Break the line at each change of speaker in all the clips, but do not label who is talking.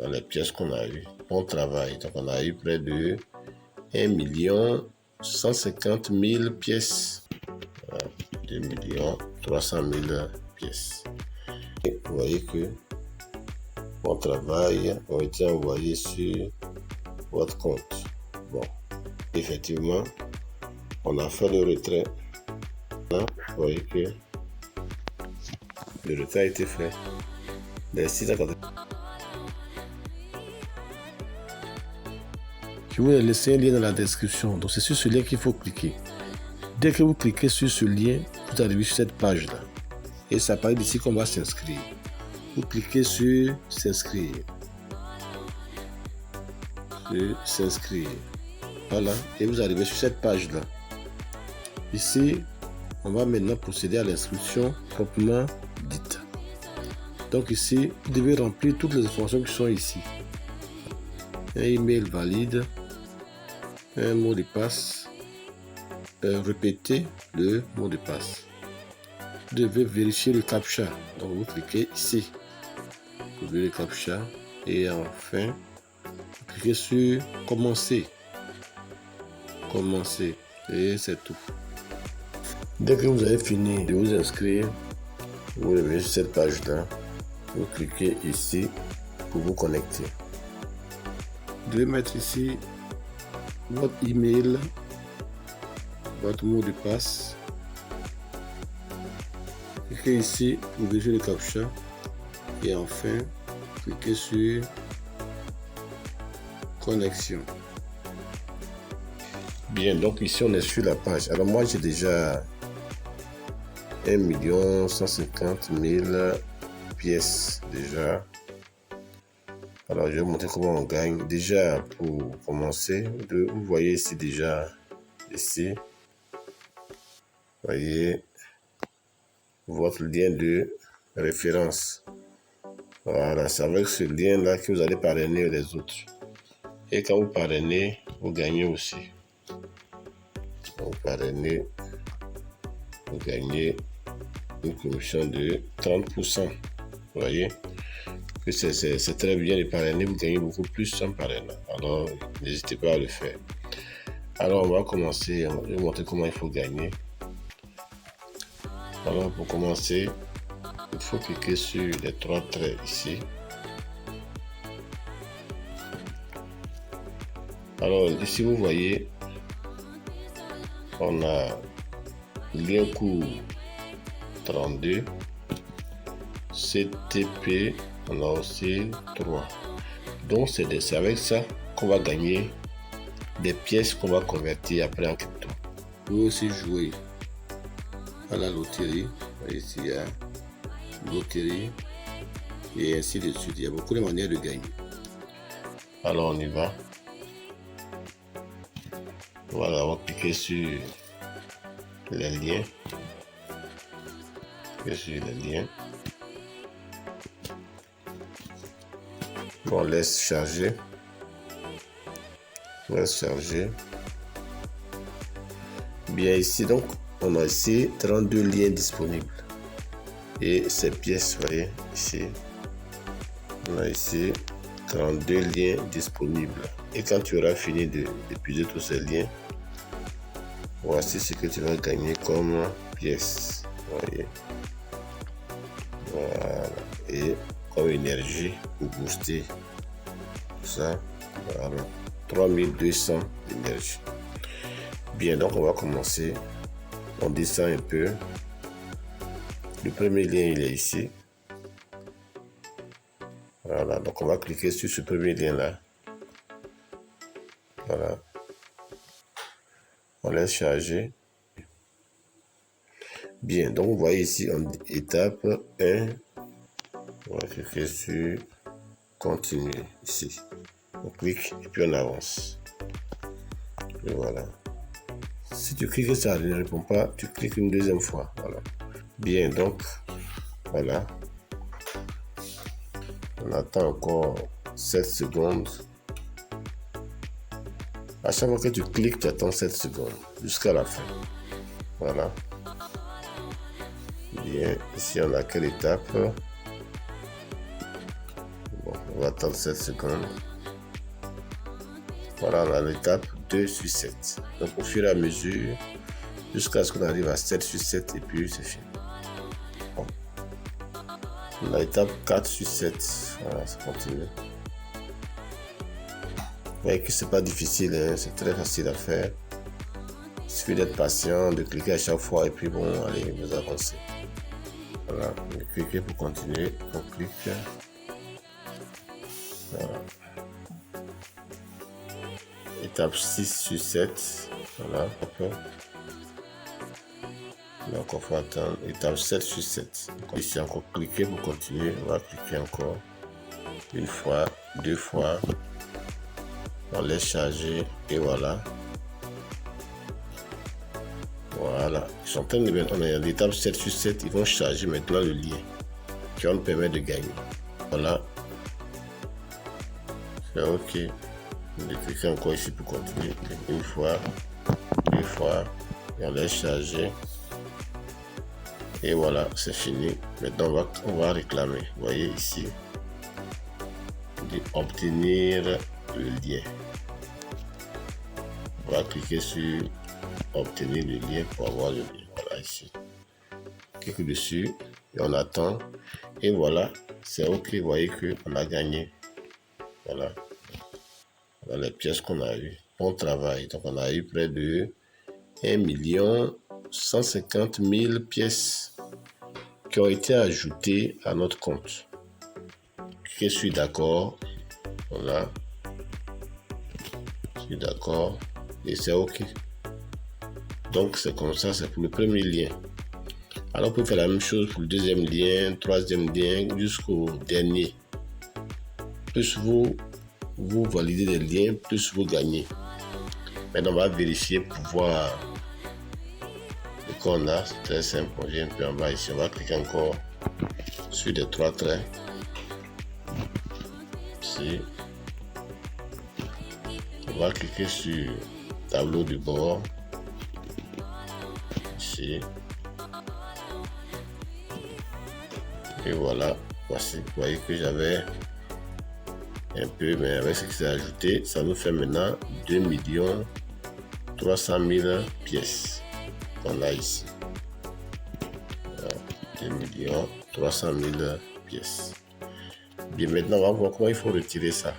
dans les pièces qu'on a eues. Bon travail. Donc, on a eu près de 1 150 000 pièces. Voilà, 2 300 000 pièces. Et vous voyez que mon travail a été envoyé sur votre compte. Bon, effectivement, on a fait le retrait. Là, vous voyez que le retrait a été fait. Les 680. Je vous ai laissé un lien dans la description. Donc, c'est sur ce lien qu'il faut cliquer. Dès que vous cliquez sur ce lien, vous arrivez sur cette page-là. Et ça apparaît d'ici qu'on va s'inscrire. Vous cliquez sur s'inscrire. S'inscrire. Voilà. Et vous arrivez sur cette page-là. Ici, on va maintenant procéder à l'inscription proprement dite. Donc ici, vous devez remplir toutes les informations qui sont ici. Un email valide, un mot de passe, répétez le mot de passe. Vous devez vérifier le captcha. Donc vous cliquez ici. Vous ouvrez le captcha et enfin, vous cliquez sur commencer. Commencer. Et c'est tout. Dès que vous avez fini de vous inscrire, vous revenez sur cette page-là. Vous cliquez ici pour vous connecter. Vous devez mettre ici votre email, votre mot de passe. Cliquez ici pour vérifier le captcha et enfin cliquez sur connexion. Bien, donc ici on est sur la page. Alors moi j'ai déjà 1 150 000 pièces déjà. Alors je vais vous montrer comment on gagne. Déjà pour commencer, vous voyez ici déjà, ici, vous voyez votre lien de référence. Voilà, c'est avec ce lien là que vous allez parrainer les autres. Et quand vous parrainez, vous gagnez aussi. Quand vous parrainez, vous gagnez une commission de 30%. Vous voyez que c'est très bien de parrainer, vous gagnez beaucoup plus en parrainant. Alors, n'hésitez pas à le faire. Alors, on va commencer. Je vais vous montrer comment il faut gagner. Alors, pour commencer, il faut cliquer sur les 3 traits ici. Alors, ici, vous voyez, on a lien court 32, CTP, on a aussi 3. Donc, c'est avec ça qu'on va gagner des pièces qu'on va convertir après en crypto. Vous pouvez aussi jouer à la loterie. Vous voyez ici, il y a loterie et ainsi de suite. Il y a beaucoup de manières de gagner. Alors, on y va. Voilà, on va cliquer sur les liens. Cliquer sur les liens. On laisse charger. On laisse charger. Bien ici, donc, on a ici 32 liens disponibles. Et ces pièces, vous voyez, ici, on a ici 32 liens disponibles. Et quand tu auras fini d'épuiser tous ces liens, voici ce que tu vas gagner comme pièces. Vous voyez. Voilà. Et comme énergie pour booster tout ça. Voilà. 3200 d'énergie. Bien, donc on va commencer. On descend un peu. Le premier lien, il est ici. Voilà, donc on va cliquer sur ce premier lien-là. Voilà. On laisse charger. Bien, donc vous voyez ici, en étape 1, on va cliquer sur continuer ici. On clique et puis on avance. Et voilà. Si tu cliques et ça ne répond pas, tu cliques une deuxième fois. Voilà. Bien, donc, voilà. On attend encore 7 secondes. À chaque fois que tu cliques, tu attends 7 secondes jusqu'à la fin. Voilà. Bien, ici on a quelle étape? Bon, On va attendre 7 secondes. Voilà, on a l'étape 2 sur 7. Donc au fur et à mesure, jusqu'à ce qu'on arrive à 7 sur 7 et puis c'est fini. Bon. On a l'étape 4 sur 7. Voilà, ça continue. Vous voyez que c'est pas difficile, hein? C'est très facile à faire. Il suffit d'être patient, de cliquer à chaque fois et puis bon, allez, vous avancez. Voilà, vous cliquez pour continuer. On clique. Voilà. Étape 6 sur 7. Voilà, hop. Donc on faut attendre. Étape 7 sur 7. Donc, ici encore cliquer pour continuer. On va cliquer encore. Une fois, deux fois. On laisse charger et voilà. Voilà. Ils sont en train de mettre. On est à l'étape 7 sur 7. Ils vont charger maintenant le lien qui va nous permettre de gagner. Voilà. C'est OK. On va cliquer encore ici pour continuer. Une fois, deux fois. Et on laisse charger. Et voilà, c'est fini. Maintenant, on va réclamer. Vous voyez ici. Obtenir le lien. On va cliquer sur obtenir le lien pour avoir le lien. Voilà ici. Clique dessus et on attend. Et voilà, c'est OK. Vous voyez qu'on a gagné. Voilà. Voilà les pièces qu'on a eues. Bon travail. Donc on a eu près de 1 150 000 pièces qui ont été ajoutées à notre compte. Je suis d'accord. Voilà. Je suis d'accord. Et c'est OK. Donc c'est comme ça, c'est pour le premier lien. Alors on peut faire la même chose pour le deuxième lien, troisième lien, jusqu'au dernier. Plus vous validez les liens, plus vous gagnez. Maintenant on va vérifier pour voir ce qu'on a. C'est très simple. On vient un peu en bas ici. On va cliquer encore sur les 3 traits. Ici. On va cliquer sur tableau de bord. Ici. Et voilà. Voici. Vous voyez que j'avais un peu, mais avec ce qui s'est ajouté, ça nous fait maintenant 2 300 000 pièces qu'on a ici. Voilà. 2 300 000 pièces. Bien, maintenant, on va voir comment il faut retirer ça.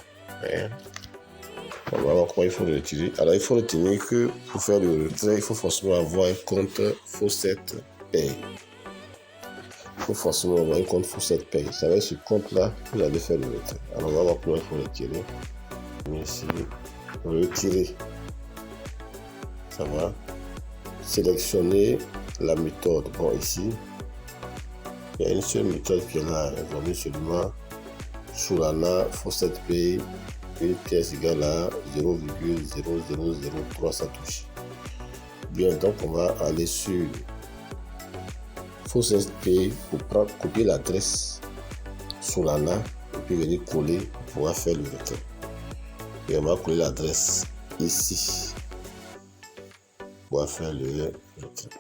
Hein? On va voir comment il faut le retirer. Alors, il faut retenir que pour faire le retrait, il faut forcément avoir un compte Fawcett Pay. Il faut forcément avoir un compte Fawcett Pay. C'est avec ce compte-là que vous allez faire le retrait. Alors, on va voir comment il faut retirer. Ici, retirer. Ça va. Sélectionner la méthode. Bon, ici, il y a une seule méthode qui est là. Aujourd'hui, seulement Solana Fawcett Pay. Une pièce égale à 0,0003 satoshi. Bien, donc on va aller sur Fawcett Pay pour copier l'adresse Solana et puis venir coller pour pouvoir faire le retrait. Et on va coller l'adresse ici pour pouvoir faire le retrait.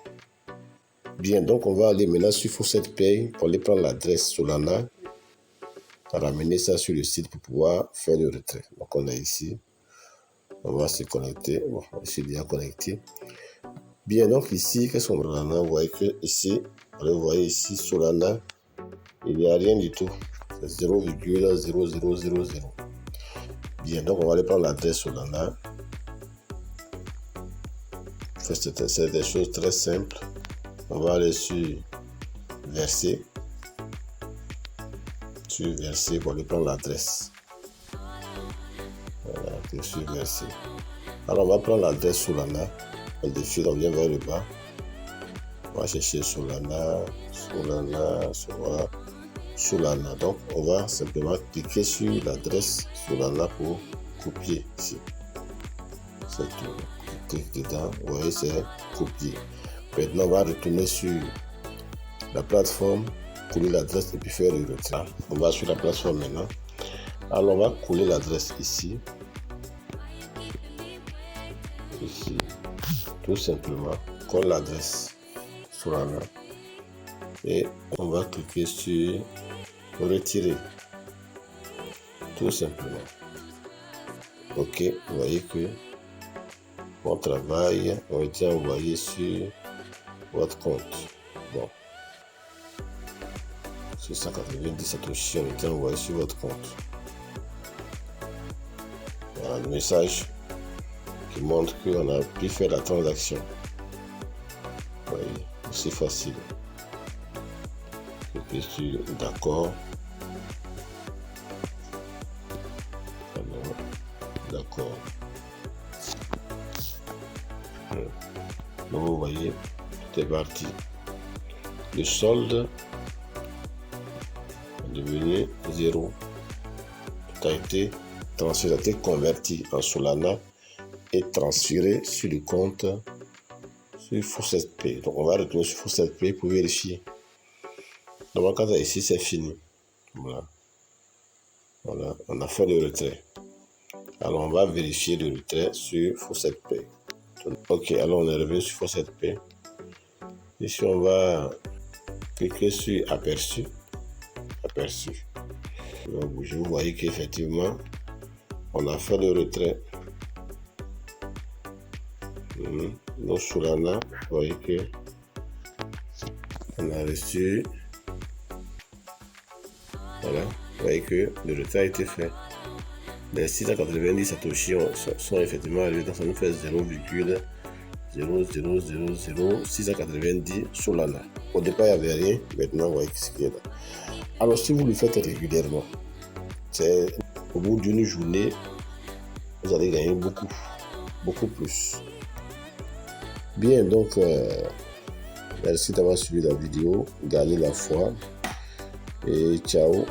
Bien, donc on va aller maintenant sur Fawcett Pay pour aller prendre l'adresse Solana. Ramener ça sur le site pour pouvoir faire le retrait. Donc on est ici, on va se connecter. Bon, je suis déjà connecté. Bien, donc ici, qu'est-ce qu'on a? Vous voyez que ici, vous voyez ici Solana, il n'y a rien du tout. C'est 0,0000. Bien, donc on va aller prendre l'adresse Solana. C'est des choses très simples. On va aller sur verser. Sur verser pour aller prendre l'adresse. Voilà, sur verser. Alors on va prendre l'adresse Solana. On défile, on vient vers le bas. On va chercher Solana. Solana. Donc on va simplement cliquer sur l'adresse Solana pour copier ici. C'est tout. Clique dedans. Vous voyez, c'est copier. Maintenant on va retourner sur la plateforme, coller l'adresse et puis faire le retrait. On va sur la plateforme maintenant. Alors on va coller l'adresse ici. Ici. Tout simplement. Colle l'adresse Solana. Et on va cliquer sur retirer. Tout simplement. Ok, vous voyez que mon travail a été envoyé sur votre compte. Bon. 690 satoshi ont été envoyés sur votre compte. Voilà le message qui montre qu'on a pu faire la transaction. Vous voyez, c'est facile. Je suis d'accord. Alors, d'accord. Donc vous voyez, tout est parti. Le solde est devenu 0. Tout a été transféré, a été converti en Solana et transféré sur le compte sur Faucet-Pay. Donc on va retourner sur Faucet-Pay pour vérifier. Donc quand ici c'est fini. Voilà. Voilà, on a fait le retrait. Alors on va vérifier le retrait sur Faucet-Pay. Ok, alors on est revenu sur Faucet-Pay. Ici on va cliquer sur aperçu. Aperçu. Donc, vous voyez qu'effectivement on a fait le retrait. Donc Solana, vous voyez que on a reçu. Voilà, vous voyez que le retrait a été fait. Les 690 satoshi sont effectivement arrivés, donc ça nous fait 0,0000690 Solana. Au départ, il n'y avait rien, maintenant, vous voyez ce qu'il y a là. Alors, si vous le faites régulièrement, c'est au bout d'une journée, vous allez gagner beaucoup plus. Bien, donc, merci d'avoir suivi la vidéo. Gardez la foi et ciao.